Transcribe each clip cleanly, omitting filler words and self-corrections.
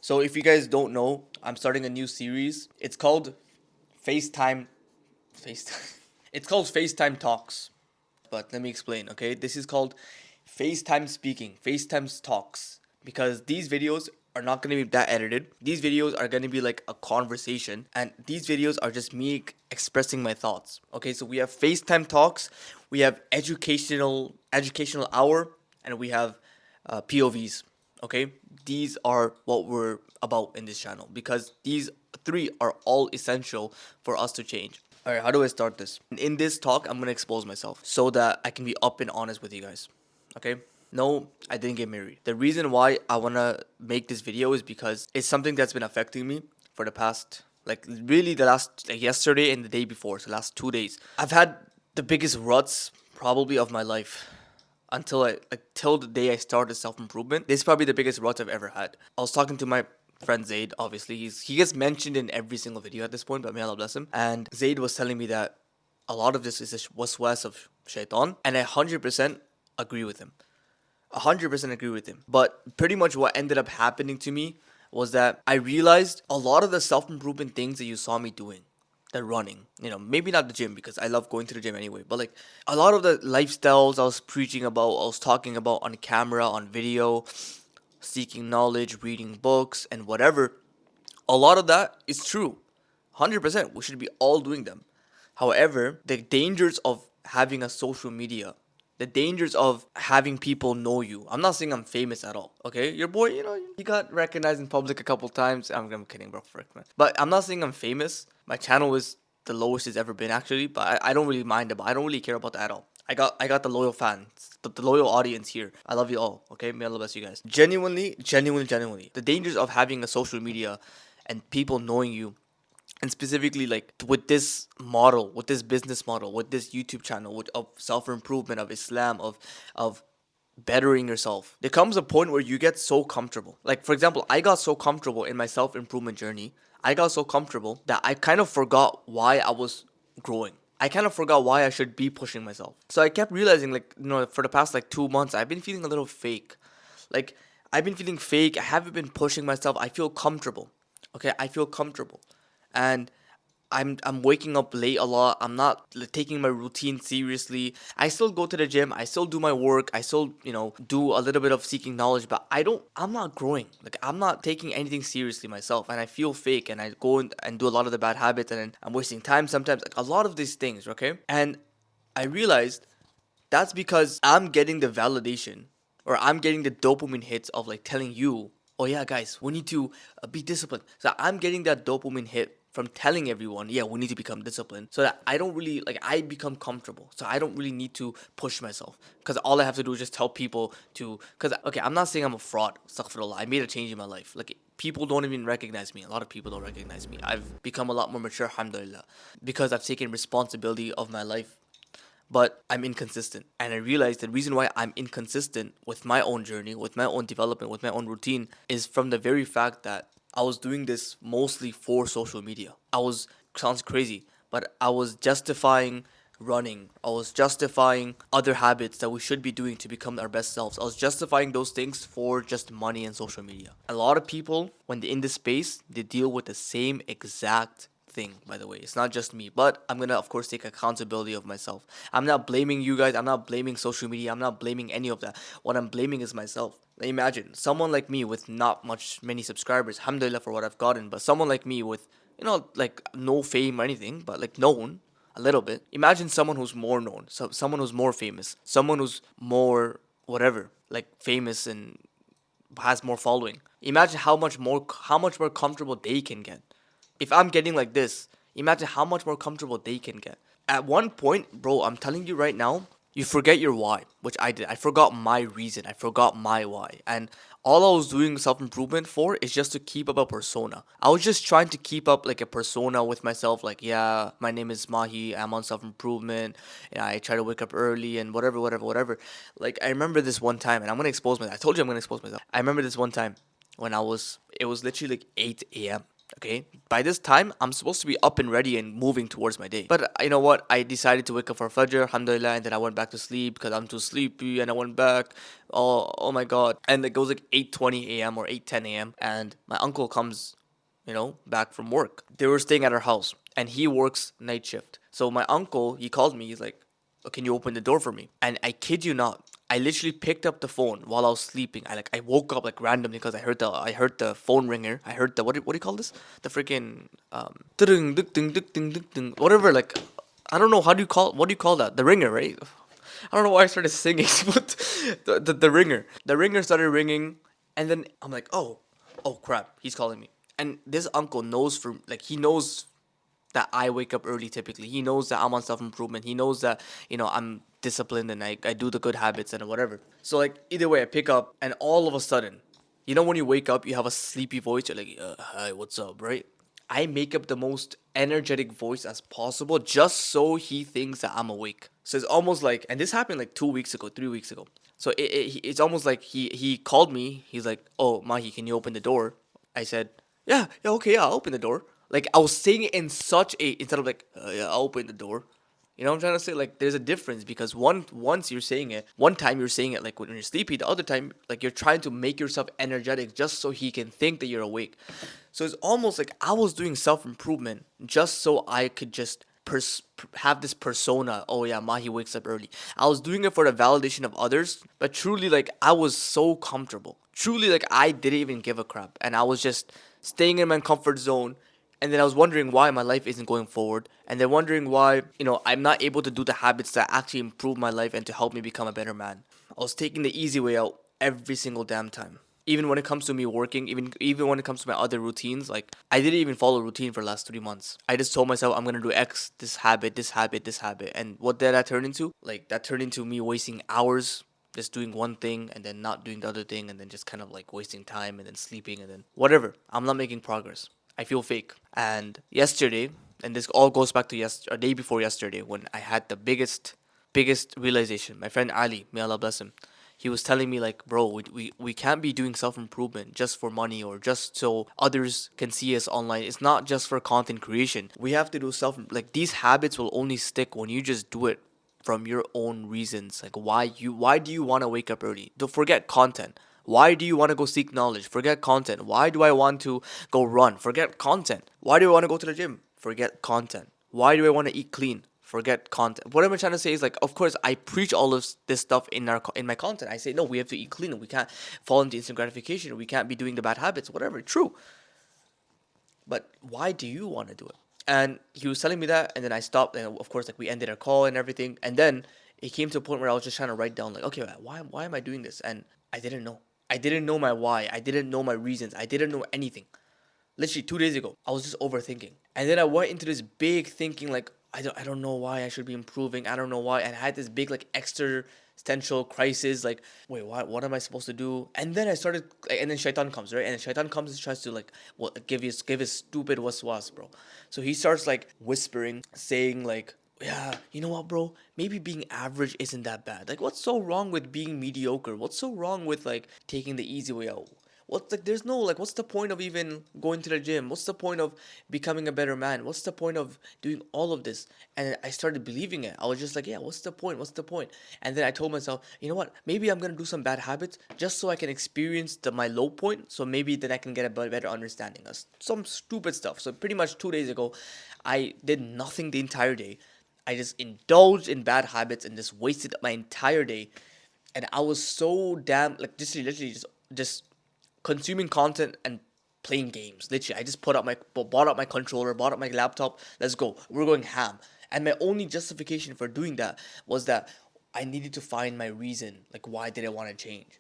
So if you guys don't know, I'm starting a new series. It's called FaceTime. FaceTime. It's called FaceTime Talks. But let me explain, okay? This is called FaceTime Speaking, FaceTime Talks. Because these videos are not going to be that edited. These videos are going to be like a conversation. And these videos are just me expressing my thoughts. Okay, so we have FaceTime Talks, we have educational hour, and we have POVs. Okay, these are what we're about in this channel because these three are all essential for us to change. All right, how do I start this? In this talk, I'm gonna expose myself so that I can be up and honest with you guys. Okay? No, I didn't get married. The reason why I wanna make this video is because it's something that's been affecting me for the past, like really the last, like yesterday and the day before, so last 2 days. I've had the biggest ruts probably of my life until till the day I started self improvement. This is probably the biggest rut I've ever had. I was talking to my friend Zaid. Obviously, he gets mentioned in every single video at this point, but may Allah bless him. And Zaid was telling me that a lot of this is a waswas of shaitan, and I 100% agree with him. 100% agree with him. But pretty much what ended up happening to me was that I realized a lot of the self improvement things that you saw me doing, the running, maybe not the gym because I love going to the gym anyway, but like a lot of the lifestyles I was preaching about, I was talking about on camera, on video, seeking knowledge, reading books, and whatever, a lot of that is true. 100%. We should be all doing them. However, the dangers of having a social media, the dangers of having people know you. I'm not saying I'm famous at all, okay? Your boy, he got recognized in public a couple times. I'm kidding, bro, frick, man. But I'm not saying I'm famous. My channel is the lowest it's ever been, actually. But I don't really mind about. I don't really care about that at all. I got the loyal fans, the loyal audience here. I love you all. Okay, may Allah bless you guys. Genuinely, genuinely, genuinely. The dangers of having a social media and people knowing you, and specifically like with this model, with this business model, with this YouTube channel, of self improvement, of Islam, of bettering yourself, there comes a point where you get so comfortable. Like for example, I got so comfortable in my self improvement journey. I got so comfortable that I kind of forgot why I was growing. I kind of forgot why I should be pushing myself. So I kept realizing, like, for the past like 2 months, I've been feeling a little fake. Like, I've been feeling fake. I haven't been pushing myself. I feel comfortable. Okay, I feel comfortable. And I'm waking up late a lot. I'm not taking my routine seriously. I still go to the gym. I still do my work. I still, do a little bit of seeking knowledge, but I'm not growing. Like, I'm not taking anything seriously myself, and I feel fake, and I go and do a lot of the bad habits, and then I'm wasting time sometimes, like a lot of these things, okay? And I realized that's because I'm getting the validation, or I'm getting the dopamine hits of like telling you, oh yeah, guys, we need to be disciplined. So I'm getting that dopamine hit from telling everyone, yeah, we need to become disciplined, so that I don't really, like, I become comfortable. So I don't really need to push myself, because all I have to do is just tell people to, because, okay, I'm not saying I'm a fraud. Astaghfirullah. I made a change in my life. Like, people don't even recognize me. A lot of people don't recognize me. I've become a lot more mature, alhamdulillah, because I've taken responsibility of my life, but I'm inconsistent. And I realized the reason why I'm inconsistent with my own journey, with my own development, with my own routine is from the very fact that I was doing this mostly for social media. Sounds crazy, but I was justifying running. I was justifying other habits that we should be doing to become our best selves. I was justifying those things for just money and social media. A lot of people, when they're in this space, they deal with the same exact thing, by the way. It's not just me, but I'm gonna, of course, take accountability of myself. I'm not blaming you guys. I'm not blaming social media. I'm not blaming any of that. What I'm blaming is myself. Imagine someone like me with not many subscribers, alhamdulillah for what I've gotten, but someone like me with, like no fame or anything, but like known a little bit. Imagine someone who's more known, someone who's more famous, someone who's more whatever, like famous and has more following. Imagine how much more comfortable they can get. If I'm getting like this, imagine how much more comfortable they can get. At one point, bro, I'm telling you right now, you forget your why, which I did. I forgot my reason. I forgot my why. And all I was doing self improvement for is just to keep up a persona. I was just trying to keep up like a persona with myself, like, yeah, my name is Mahi, I'm on self improvement, and I try to wake up early and whatever, whatever, whatever. Like, I remember this one time, and I'm gonna expose myself. I told you I'm gonna expose myself. I remember this one time when it was literally like 8 a.m. Okay, by this time I'm supposed to be up and ready and moving towards my day. But you know what? I decided to wake up for Fajr, alhamdulillah, and then I went back to sleep because I'm too sleepy, and I went back. Oh my god! And it goes like 8:20 a.m. or 8:10 a.m. and my uncle comes, back from work. They were staying at our house, and he works night shift. So my uncle, he called me. He's like, "Oh, can you open the door for me?" And I kid you not, I literally picked up the phone while I was sleeping. I woke up like randomly because I heard the phone ringer. I heard the what do you call this? The freaking ding ding ding ding ding ding whatever, like I don't know, what do you call that? The ringer, right? I don't know why I started singing, but the ringer. The ringer started ringing, and then I'm like, oh crap, he's calling me. And this uncle knows, for like, he knows that I wake up early typically. He knows that I'm on self improvement. He knows that, I'm disciplined and I do the good habits and whatever. So, like, either way, I pick up, and all of a sudden, when you wake up, you have a sleepy voice. You're like, hi, what's up, right? I make up the most energetic voice as possible just so he thinks that I'm awake. So it's almost like, and this happened like 2 weeks ago, 3 weeks ago. So it's almost like he called me. He's like, "Oh, Mahi, can you open the door?" I said, "Yeah, okay, yeah, I'll open the door." Like, I was saying it in such a, instead of like, "Yeah, I'll open the door." You know what I'm trying to say? Like, there's a difference, because one time you're saying it like when you're sleepy, the other time like you're trying to make yourself energetic just so he can think that you're awake. So it's almost like I was doing self improvement just so I could just have this persona. Oh yeah, Mahi wakes up early. I was doing it for the validation of others, but truly, like, I was so comfortable. Truly, like, I didn't even give a crap, and I was just staying in my comfort zone. And then I was wondering why my life isn't going forward, and then wondering why, I'm not able to do the habits that actually improve my life and to help me become a better man. I was taking the easy way out every single damn time. Even when it comes to me working, even when it comes to my other routines, like, I didn't even follow a routine for the last 3 months. I just told myself I'm gonna do X, this habit, this habit, this habit, and what did that turn into? Like, that turned into me wasting hours just doing one thing and then not doing the other thing, and then just kind of like wasting time and then sleeping and then whatever. I'm not making progress. I feel fake. And yesterday, and this all goes back to a day before yesterday, when I had the biggest realization. My friend Ali, may Allah bless him, he was telling me, like, bro, we can't be doing self-improvement just for money or just so others can see us online. It's not just for content creation. We have to do like, these habits will only stick when you just do it from your own reasons. Like, why do you want to wake up early? Don't forget content. Why do you want to go seek knowledge? Forget content. Why do I want to go run? Forget content. Why do I want to go to the gym? Forget content. Why do I want to eat clean? Forget content. What I'm trying to say is, like, of course I preach all of this stuff in my content. I say, no, we have to eat clean. We can't fall into instant gratification. We can't be doing the bad habits. Whatever. True. But why do you want to do it? And he was telling me that, and then I stopped, and of course, like, we ended our call and everything, and then it came to a point where I was just trying to write down, like, okay, why am I doing this? And I didn't know. I didn't know my why. I didn't know my reasons. I didn't know anything. Literally 2 days ago, I was just overthinking, and then I went into this big thinking, like, I don't know why I should be improving. I don't know why, and I had this big, like, existential crisis, like, wait, what am I supposed to do? And then I started, like, and then Shaitan comes, right? And then Shaitan comes and tries to, like, give his stupid waswas, bro. So he starts, like, whispering, saying, like, yeah, you know what, bro? Maybe being average isn't that bad. Like, what's so wrong with being mediocre? What's so wrong with, like, taking the easy way out? What's, like, there's no, like, what's the point of even going to the gym? What's the point of becoming a better man? What's the point of doing all of this? And I started believing it. I was just like, yeah, what's the point? What's the point? And then I told myself, you know what? Maybe I'm gonna do some bad habits just so I can experience my low point. So maybe then I can get a better understanding of some stupid stuff. So pretty much 2 days ago, I did nothing the entire day. I just indulged in bad habits and just wasted my entire day. And I was so damn, like, just literally just consuming content and playing games. Literally, I just bought out my controller, bought out my laptop. Let's go. We're going ham. And my only justification for doing that was that I needed to find my reason. Like, why did I want to change?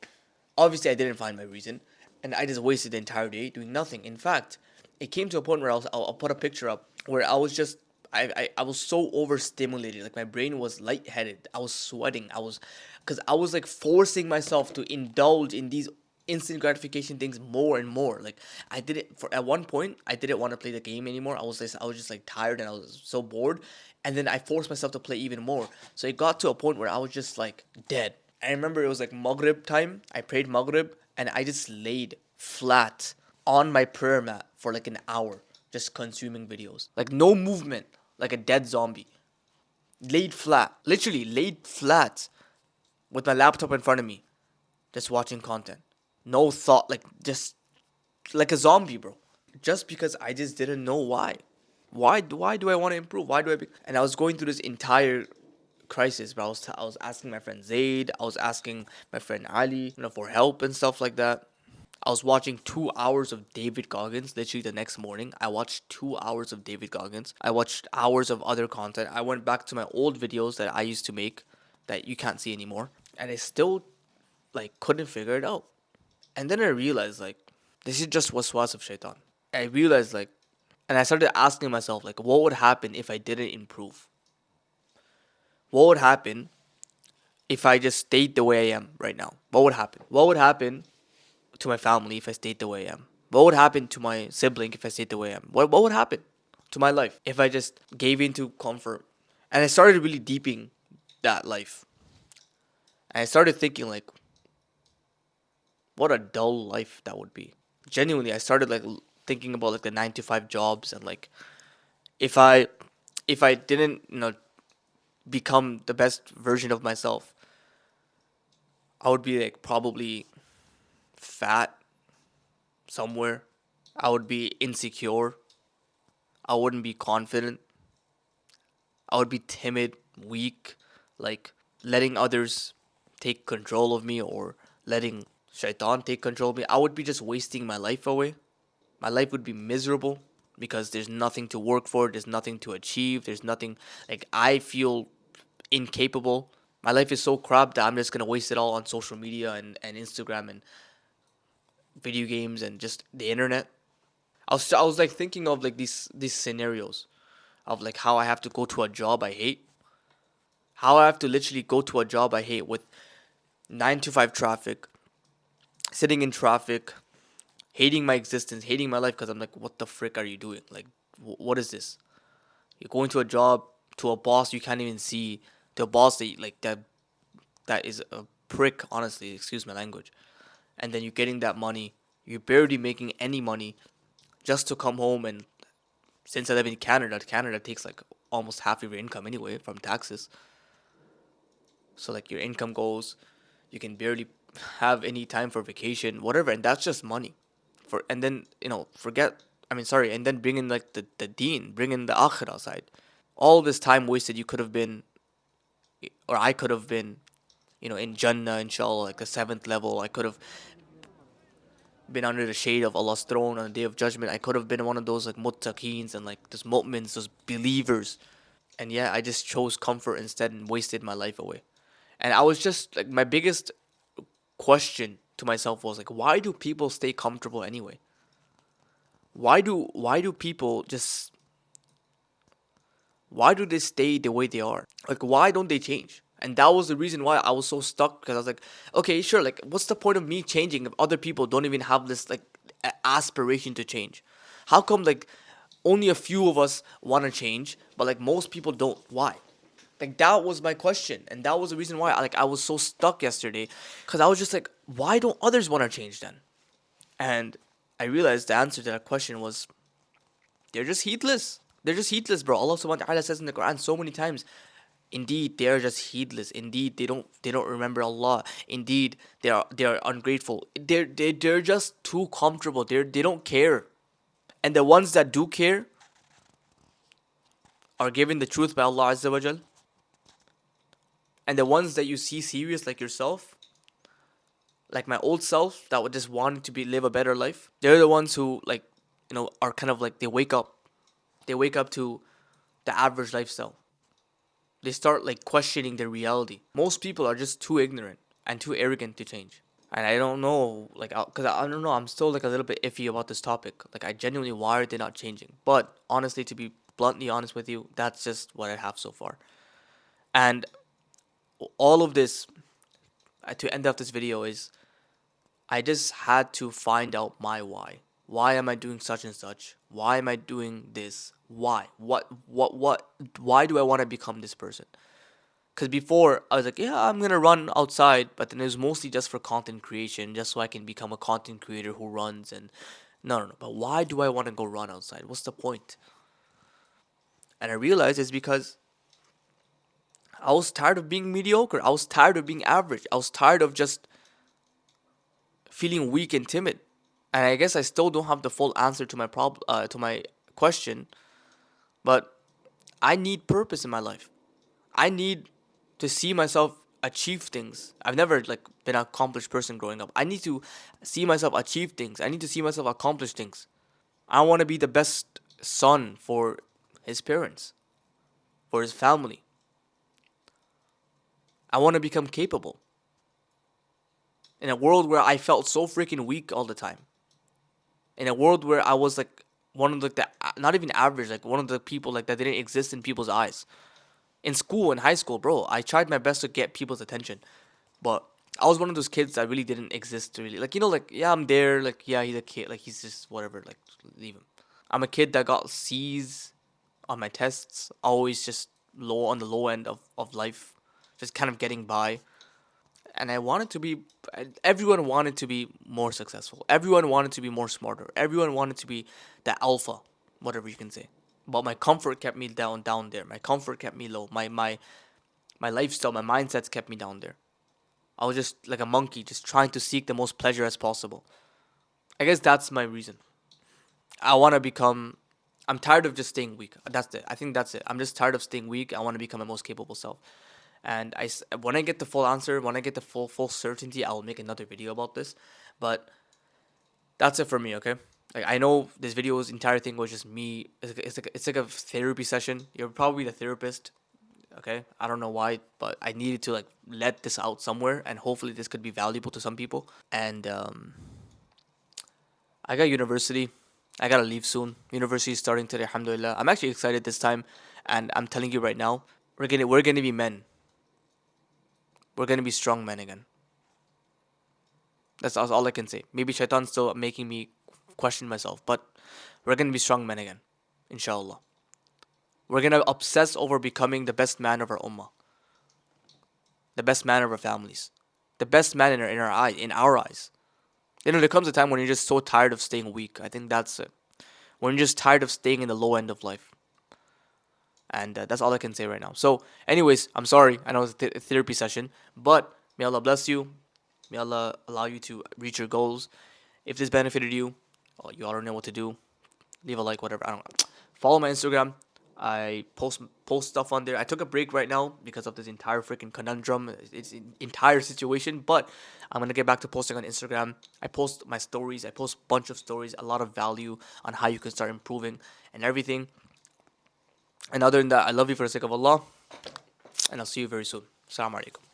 Obviously, I didn't find my reason, and I just wasted the entire day doing nothing. In fact, it came to a point where I'll put a picture up where I was just I was so overstimulated. Like, my brain was lightheaded. I was sweating. Because I was, like, forcing myself to indulge in these instant gratification things more and more. Like, I did it for, at one point I didn't want to play the game anymore. I was just like tired, and I was so bored. And then I forced myself to play even more. So it got to a point where I was just, like, dead. I remember it was like Maghrib time. I prayed Maghrib, and I just laid flat on my prayer mat for like an hour, just consuming videos. Like no movement, like a dead zombie. Laid flat, literally laid flat with my laptop in front of me, just watching content. No thought, like just like a zombie, bro. Just because I just didn't know why. Why do I want to improve? Why do I be? And I was going through this entire crisis, but I was asking my friend Zaid, I was asking my friend Ali, for help and stuff like that. I was watching 2 hours of David Goggins. Literally the next morning, I watched 2 hours of David Goggins. I watched hours of other content. I went back to my old videos that I used to make that you can't see anymore, and I still like couldn't figure it out. And then I realized like this is just waswas of shaitan. I realized like, and I started asking myself like, what would happen if I didn't improve? What would happen if I just stayed the way I am right now? What would happen? What would happen to my family if I stayed the way I am? What would happen to my sibling if I stayed the way I am? What would happen to my life if I just gave into comfort? And I started really deeping that life. And I started thinking like, what a dull life that would be. Genuinely, I started like thinking about like the 9 to 5 jobs and like if I if I didn't become the best version of myself, I would be like probably fat somewhere. I would be insecure. I wouldn't be confident. I would be timid, weak, like letting others take control of me or letting shaitan take control of me. I would be just wasting my life away. My life would be miserable because there's nothing to work for, there's nothing to achieve, there's nothing like I feel incapable. My life is so crap that I'm just gonna waste it all on social media and Instagram and video games and just the internet. I was like thinking of like these scenarios of like how I have to go to a job I hate. How I have to literally go to a job I hate with 9 to 5 traffic, sitting in traffic, hating my existence, hating my life because I'm like, what the frick are you doing? Like, what is this? You're going to a job to a boss you can't even see, to a boss that like that is a prick. Honestly, excuse my language. And then you're getting that money. You're barely making any money just to come home. And since I live in Canada, Canada takes like almost half of your income anyway from taxes. So like your income goes, you can barely have any time for vacation, whatever, and that's just money. For and then forget. I mean, sorry, and then bring in like the deen, bring in the akhirah side. All this time wasted, you could have been, or I could have been, in Jannah, inshallah, like the seventh level. I could have been under the shade of Allah's throne on the day of judgment. I could have been one of those like muttaqeens and like those mu'mins, those believers. And yeah, I just chose comfort instead and wasted my life away. And I was just like, my biggest question to myself was like, why do people stay comfortable anyway? Why do people just why do they stay the way they are? Like, why don't they change? And that was the reason why I was so stuck because I was like, okay, sure, like, what's the point of me changing if other people don't even have this like aspiration to change? How come like only a few of us want to change, but like most people don't? Why? Like that was my question, and that was the reason why I was so stuck yesterday, because I was just like, why don't others want to change then? And I realized the answer to that question was they're just heedless. They're just heedless, bro. Allah subhanahu wa ta'ala says in the Quran so many times, indeed they are just heedless. Indeed they don't remember Allah. Indeed they are ungrateful. They're just too comfortable. They don't care. And the ones that do care are given the truth by Allah Azza wa Jal. And the ones that you see serious like yourself, like my old self that would just want to be live a better life, they're the ones who like are kind of like they wake up to the average lifestyle. They start like questioning their reality. Most people are just too ignorant and too arrogant to change. And I don't know, like, cause I don't know, I'm still like a little bit iffy about this topic. Like, I genuinely, why are they not changing? But honestly, to be bluntly honest with you, that's just what I have so far. And all of this, to end off this video, is I just had to find out my why. Why am I doing such and such? Why am I doing this? Why? What? Why do I want to become this person? Because before, I was like, yeah, I'm going to run outside. But then it was mostly just for content creation, just so I can become a content creator who runs and No, no, no. But why do I want to go run outside? What's the point? And I realized it's because I was tired of being mediocre. I was tired of being average. I was tired of just feeling weak and timid. And I guess I still don't have the full answer to my to my question, but I need purpose in my life. I need to see myself achieve things. I've never like been an accomplished person growing up. I need to see myself achieve things. I need to see myself accomplish things. I want to be the best son for his parents, for his family. I want to become capable in a world where I felt so freaking weak all the time. In a world where I was like one of the not even average, like one of the people like that didn't exist in people's eyes. In school, in high school, bro, I tried my best to get people's attention, but I was one of those kids that really didn't exist really. Like like yeah, I'm there. Like yeah, he's a kid. Like he's just whatever. Like leave him. I'm a kid that got C's on my tests. Always just low on the low end of life, just kind of getting by. And I wanted to be. Everyone wanted to be more successful. Everyone wanted to be more smarter. Everyone wanted to be the alpha, whatever you can say. But my comfort kept me down there. My comfort kept me low. My lifestyle, my mindsets kept me down there. I was just like a monkey, just trying to seek the most pleasure as possible. I guess that's my reason. I want to become. I'm tired of just staying weak. That's it. I think that's it. I'm just tired of staying weak. I want to become my most capable self. And when I get the full answer, when I get the full certainty, I will make another video about this. But that's it for me. Okay. Like I know this video's entire thing was just me. It's like a therapy session. You're probably the therapist. Okay. I don't know why, but I needed to like let this out somewhere, and hopefully this could be valuable to some people. And I got university. I gotta leave soon. University is starting today. Alhamdulillah. I'm actually excited this time, and I'm telling you right now, we're gonna be men. We're gonna be strong men again. That's all I can say. Maybe Shaitan's still making me question myself, but we're gonna be strong men again, inshallah. We're gonna obsess over becoming the best man of our ummah, the best man of our families, the best man in our eyes. There comes a time when you're just so tired of staying weak. I think that's it. When you're just tired of staying in the low end of life. And that's all I can say right now. So, anyways, I'm sorry. I know it's a therapy session, but may Allah bless you. May Allah allow you to reach your goals. If this benefited you, well, you already know what to do. Leave a like, whatever. I don't know. Follow my Instagram. I post stuff on there. I took a break right now because of this entire freaking conundrum. It's an entire situation, but I'm gonna get back to posting on Instagram. I post my stories. I post a bunch of stories, a lot of value on how you can start improving and everything. And other than that, I love you for the sake of Allah, and I'll see you very soon. Assalamu alaikum.